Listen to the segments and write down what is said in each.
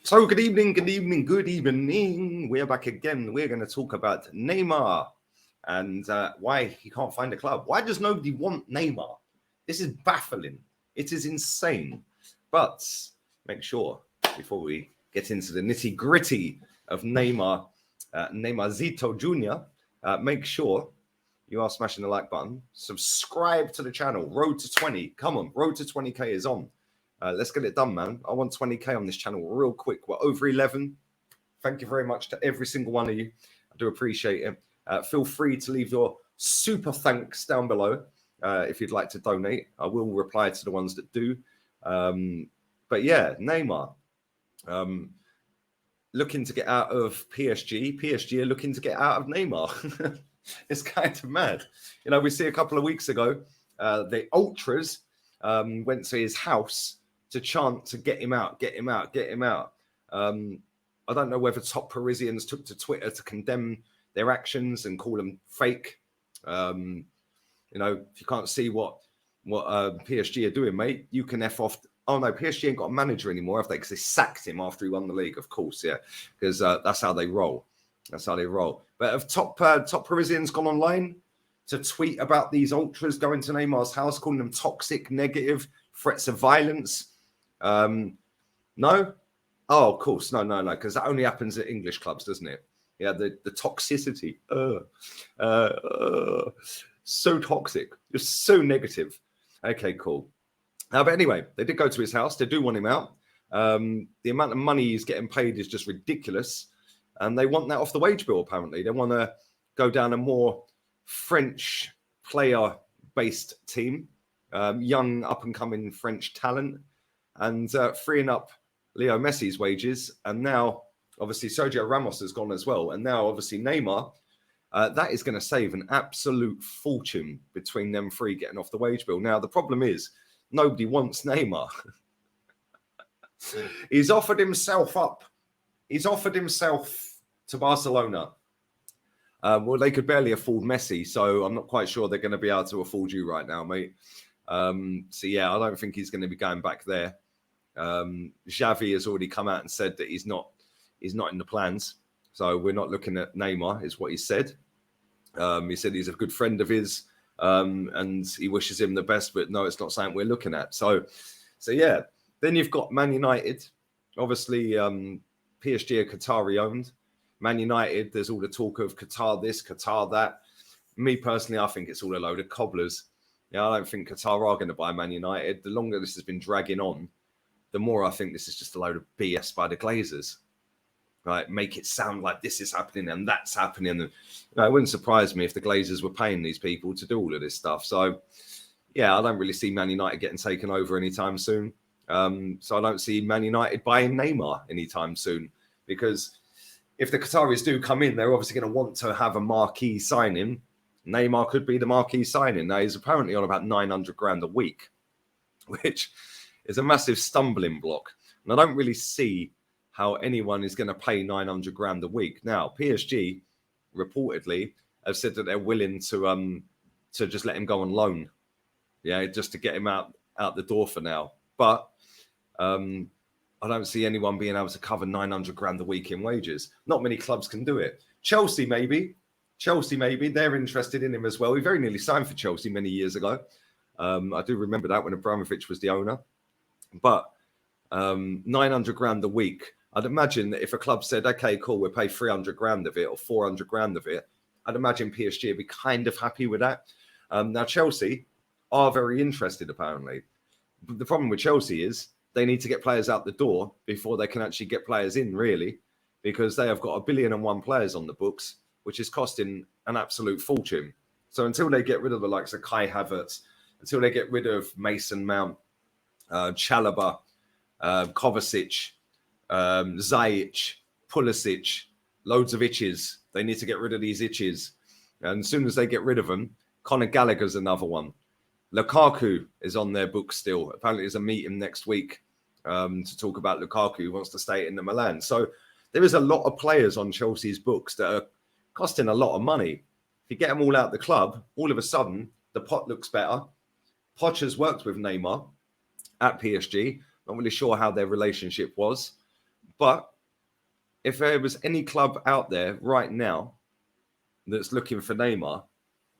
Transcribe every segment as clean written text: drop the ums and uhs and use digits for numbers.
So good evening, good evening, good evening. We're back again. We're going to talk about Neymar and why he can't find a club. Why does nobody want Neymar? This is baffling. It is insane. But make sure, before we get into the nitty gritty of Neymar, Neymarzito Jr., make sure you are smashing the like button. Subscribe to the channel. Road to 20. Come on, road to 20K is on. Let's get it done, man. I want 20K on this channel real quick. We're over 11. Thank you very much to every single one of you. I do appreciate it. Feel free to leave your super thanks down below if you'd like to donate. I will reply to the ones that do. But yeah, Neymar. Looking to get out of PSG. PSG are looking to get out of Neymar. It's kind of mad. You know, we see a couple of weeks ago, the ultras went to his house to chant to get him out, get him out, get him out. I don't know whether top Parisians took to Twitter to condemn their actions and call them fake. You know, if you can't see what PSG are doing, mate, you can F off. Oh, no, PSG ain't got a manager anymore, have they? Because they sacked him after he won the league, of course, yeah. Because that's how they roll. That's how they roll. But have top Parisians gone online to tweet about these ultras going to Neymar's house, calling them toxic, negative, threats of violence? No? Oh, of course. No, because that only happens at English clubs, doesn't it? Yeah, the toxicity. So toxic. You're so negative. Okay, cool. But anyway, they did go to his house. They do want him out. The amount of money he's getting paid is just ridiculous. And they want that off the wage bill, apparently. They want to go down a more French player-based team, young, up-and-coming French talent, and freeing up Leo Messi's wages. And now, obviously, Sergio Ramos has gone as well. And now, obviously, Neymar, that is going to save an absolute fortune between them three getting off the wage bill. Now, the problem is, nobody wants Neymar. He's offered himself up. He's offered himself to Barcelona. Well, they could barely afford Messi, so I'm not quite sure they're going to be able to afford you right now, mate. So, yeah, I don't think he's going to be going back there. Xavi has already come out and said that he's not in the plans. So we're not looking at Neymar, is what he said. He said he's a good friend of his and he wishes him the best, but no, it's not something we're looking at. So yeah. Then you've got Man United. Obviously, PSG are Qatari owned. Man United, there's all the talk of Qatar this, Qatar that. Me personally, I think it's all a load of cobblers. Yeah, I don't think Qatar are going to buy Man United. The longer this has been dragging on, the more I think this is just a load of BS by the Glazers. Right, make it sound like this is happening and that's happening. And it wouldn't surprise me if the Glazers were paying these people to do all of this stuff. So, yeah, I don't really see Man United getting taken over anytime soon. So I don't see Man United buying Neymar anytime soon, because if the Qataris do come in, they're obviously going to want to have a marquee signing. Neymar could be the marquee signing. Now, he's apparently on about 900 grand a week, which is a massive stumbling block. And I don't really see how anyone is going to pay 900 grand a week. Now, PSG reportedly have said that they're willing to just let him go on loan. Yeah, just to get him out the door for now. But I don't see anyone being able to cover 900 grand a week in wages. Not many clubs can do it. Chelsea, maybe. They're interested in him as well. He very nearly signed for Chelsea many years ago. I do remember that when Abramovich was the owner. But 900 grand a week, I'd imagine that if a club said, okay, cool, we'll pay 300 grand of it or 400 grand of it, I'd imagine PSG would be kind of happy with that. Now, Chelsea are very interested, apparently. But the problem with Chelsea is they need to get players out the door before they can actually get players in, really, because they have got 1,000,000,001 players on the books, which is costing an absolute fortune. So until they get rid of the likes of Kai Havertz, until they get rid of Mason Mount, Chalobah, Kovacic, Zajic, Pulisic, loads of itches. They need to get rid of these itches. And as soon as they get rid of them, Conor Gallagher's another one. Lukaku is on their book still. Apparently there's a meeting next week to talk about Lukaku, who wants to stay in the Milan. So there is a lot of players on Chelsea's books that are costing a lot of money. If you get them all out the club, all of a sudden, the pot looks better. Poch has worked with Neymar at PSG. Not really sure how their relationship was. But if there was any club out there right now that's looking for Neymar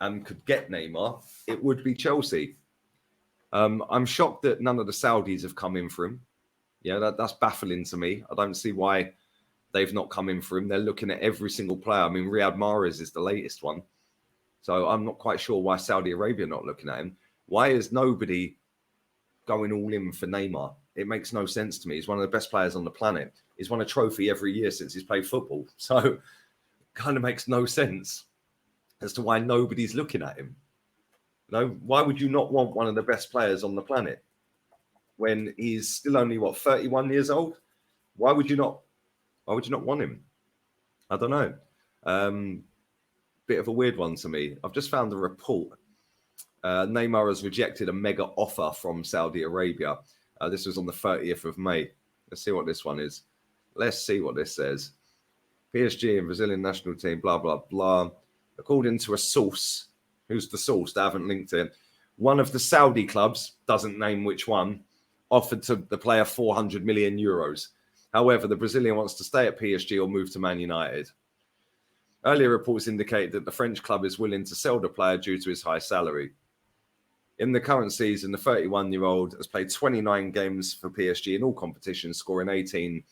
and could get Neymar, it would be Chelsea. I'm shocked that none of the Saudis have come in for him. Yeah, that's baffling to me. I don't see why they've not come in for him. They're looking at every single player. I mean, Riyad Mahrez is the latest one. So I'm not quite sure why Saudi Arabia are not looking at him. Why is nobody going all in for Neymar? It makes no sense to me. He's one of the best players on the planet. He's won a trophy every year since he's played football. So it kind of makes no sense as to why nobody's looking at him. Why would you not want one of the best players on the planet when he's still only 31 years old? Why would you not want him? I don't know. Bit of a weird one to me. I've just found a report. Neymar has rejected a mega offer from Saudi Arabia. This was on the 30th of May. Let's see what this one is. Let's see what this says. PSG and Brazilian national team, blah, blah, blah. According to a source, who's the source? They haven't linked it. One of the Saudi clubs, doesn't name which one, offered to the player 400 million euros. However, the Brazilian wants to stay at PSG or move to Man United. Earlier reports indicate that the French club is willing to sell the player due to his high salary. In the current season, the 31-year-old has played 29 games for PSG in all competitions, scoring 18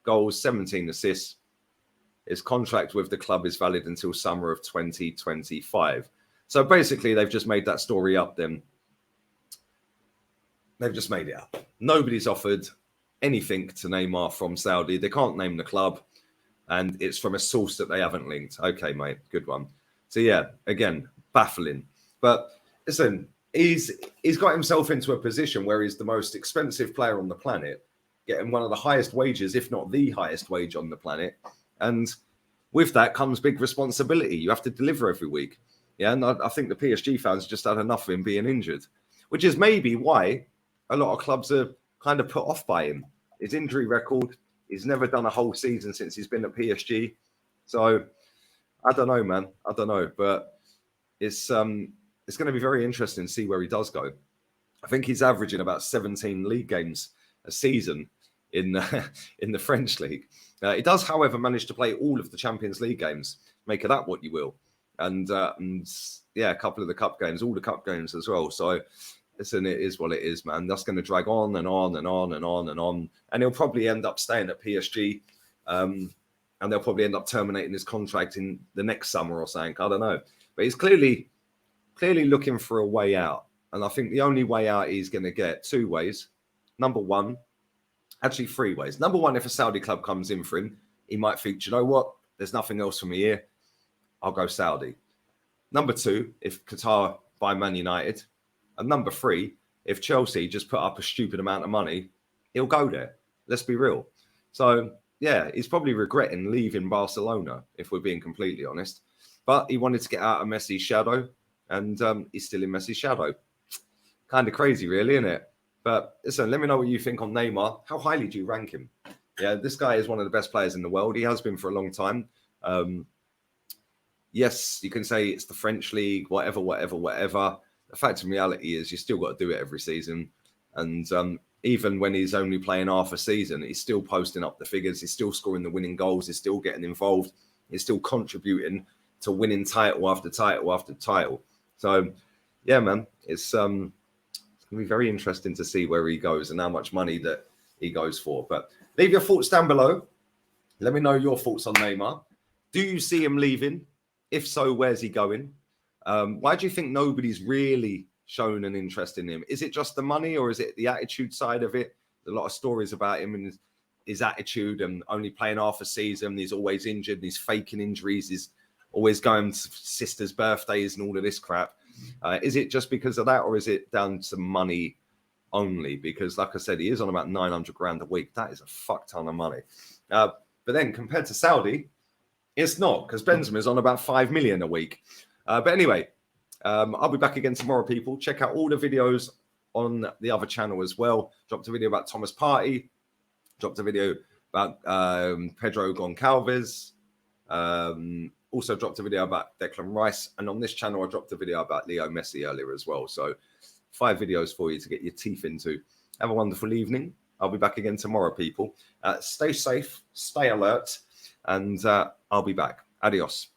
goals, 17 assists. His contract with the club is valid until summer of 2025. So basically, they've just made that story up then. They've just made it up. Nobody's offered anything to Neymar from Saudi. They can't name the club. And it's from a source that they haven't linked. Okay, mate, good one. So yeah, again, baffling. But listen, he's got himself into a position where he's the most expensive player on the planet, getting one of the highest wages, if not the highest wage on the planet. And with that comes big responsibility. You have to deliver every week. Yeah, and I think the PSG fans just had enough of him being injured, which is maybe why a lot of clubs are kind of put off by him. His injury record, he's never done a whole season since he's been at PSG. So I don't know, man. I don't know. But it's going to be very interesting to see where he does go. I think he's averaging about 17 league games a season in the French league. He does, however, manage to play all of the Champions League games. Make of that what you will. And yeah, a couple of the cup games, all the cup games as well. So listen, it is what it is, man. That's going to drag on and on and on and on and on. And he'll probably end up staying at PSG. And they'll probably end up terminating his contract in the next summer or something. I don't know. But he's clearly looking for a way out. And I think the only way out he's going to get two ways. Number one, actually three ways. Number one, if a Saudi club comes in for him, he might think, you know what? There's nothing else for me here. I'll go Saudi. Number two, if Qatar buy Man United. And number three, if Chelsea just put up a stupid amount of money, he'll go there. Let's be real. So, yeah, he's probably regretting leaving Barcelona, if we're being completely honest. But he wanted to get out of Messi's shadow, and he's still in Messi's shadow. Kind of crazy, really, isn't it? But listen, let me know what you think on Neymar. How highly do you rank him? Yeah, this guy is one of the best players in the world. He has been for a long time. Yes, you can say it's the French league, whatever. The fact in reality is you still got to do it every season. And even when he's only playing half a season, he's still posting up the figures. He's still scoring the winning goals. He's still getting involved. He's still contributing to winning title after title after title. So, yeah, man, it's going to be very interesting to see where he goes and how much money that he goes for. But leave your thoughts down below. Let me know your thoughts on Neymar. Do you see him leaving? If so, where's he going? Why do you think nobody's really shown an interest in him? Is it just the money or is it the attitude side of it? There's a lot of stories about him and his attitude and only playing half a season. He's always injured. He's faking injuries. He's always going to sisters' birthdays and all of this crap. Is it just because of that or is it down to money only? Because like I said, he is on about 900 grand a week. That is a fuck ton of money. But then compared to Saudi, it's not, because Benzema's on about 5 million a week. But anyway, I'll be back again tomorrow, people. Check out all the videos on the other channel as well. Dropped a video about Thomas Partey. Dropped a video about Pedro Goncalves. Also dropped a video about Declan Rice. And on this channel, I dropped a video about Leo Messi earlier as well. So 5 videos for you to get your teeth into. Have a wonderful evening. I'll be back again tomorrow, people. Stay safe, stay alert, and I'll be back. Adios.